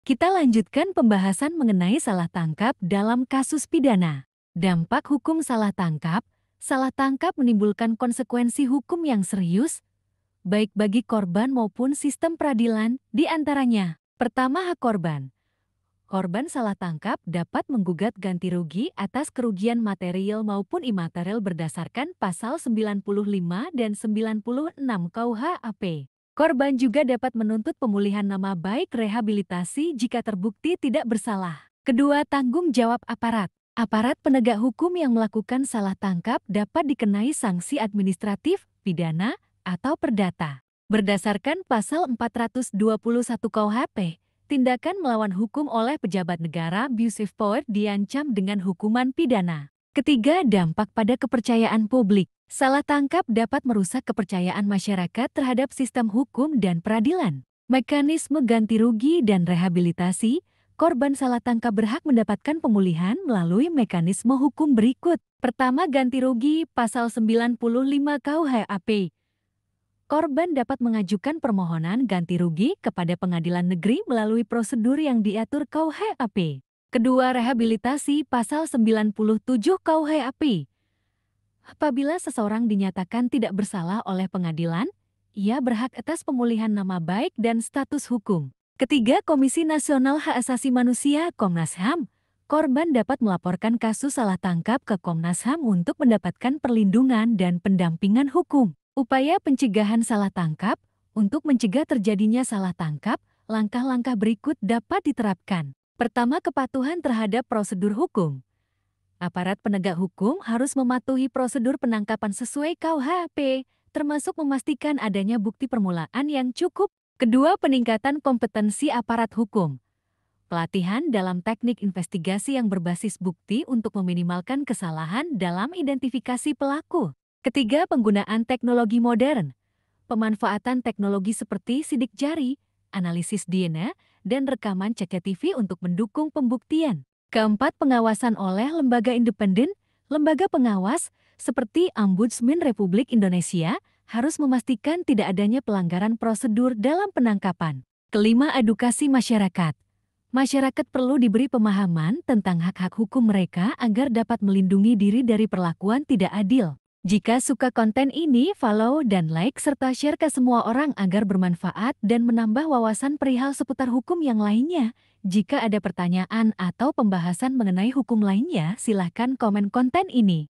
Kita lanjutkan pembahasan mengenai salah tangkap dalam kasus pidana. Dampak hukum salah tangkap menimbulkan konsekuensi hukum yang serius, baik bagi korban maupun sistem peradilan, di antaranya. Pertama, hak korban. Korban salah tangkap dapat menggugat ganti rugi atas kerugian material maupun imaterial berdasarkan pasal 95 dan 96 KUHP. Korban juga dapat menuntut pemulihan nama baik rehabilitasi jika terbukti tidak bersalah. Kedua, tanggung jawab aparat. Aparat penegak hukum yang melakukan salah tangkap dapat dikenai sanksi administratif, pidana, atau perdata. Berdasarkan pasal 421 KUHP, tindakan melawan hukum oleh pejabat negara abusive power diancam dengan hukuman pidana. Ketiga, dampak pada kepercayaan publik. Salah tangkap dapat merusak kepercayaan masyarakat terhadap sistem hukum dan peradilan. Mekanisme ganti rugi dan rehabilitasi, korban salah tangkap berhak mendapatkan pemulihan melalui mekanisme hukum berikut. Pertama, ganti rugi pasal 95 KUHP. Korban dapat mengajukan permohonan ganti rugi kepada pengadilan negeri melalui prosedur yang diatur KUHP. Kedua, rehabilitasi pasal 97 KUHP. Apabila seseorang dinyatakan tidak bersalah oleh pengadilan, ia berhak atas pemulihan nama baik dan status hukum. Ketiga, Komisi Nasional Hak Asasi Manusia (Komnas HAM). Korban dapat melaporkan kasus salah tangkap ke Komnas HAM untuk mendapatkan perlindungan dan pendampingan hukum. Upaya pencegahan salah tangkap. Untuk mencegah terjadinya salah tangkap, langkah-langkah berikut dapat diterapkan. Pertama, kepatuhan terhadap prosedur hukum. Aparat penegak hukum harus mematuhi prosedur penangkapan sesuai KUHP, termasuk memastikan adanya bukti permulaan yang cukup. Kedua, peningkatan kompetensi aparat hukum. Pelatihan dalam teknik investigasi yang berbasis bukti untuk meminimalkan kesalahan dalam identifikasi pelaku. Ketiga, penggunaan teknologi modern. Pemanfaatan teknologi seperti sidik jari, analisis DNA, dan rekaman CCTV untuk mendukung pembuktian. Keempat, pengawasan oleh lembaga independen. Lembaga pengawas seperti Ombudsman Republik Indonesia harus memastikan tidak adanya pelanggaran prosedur dalam penangkapan. Kelima, edukasi masyarakat. Masyarakat perlu diberi pemahaman tentang hak-hak hukum mereka agar dapat melindungi diri dari perlakuan tidak adil. Jika suka konten ini, follow dan like serta share ke semua orang agar bermanfaat dan menambah wawasan perihal seputar hukum yang lainnya. Jika ada pertanyaan atau pembahasan mengenai hukum lainnya, silakan komen konten ini.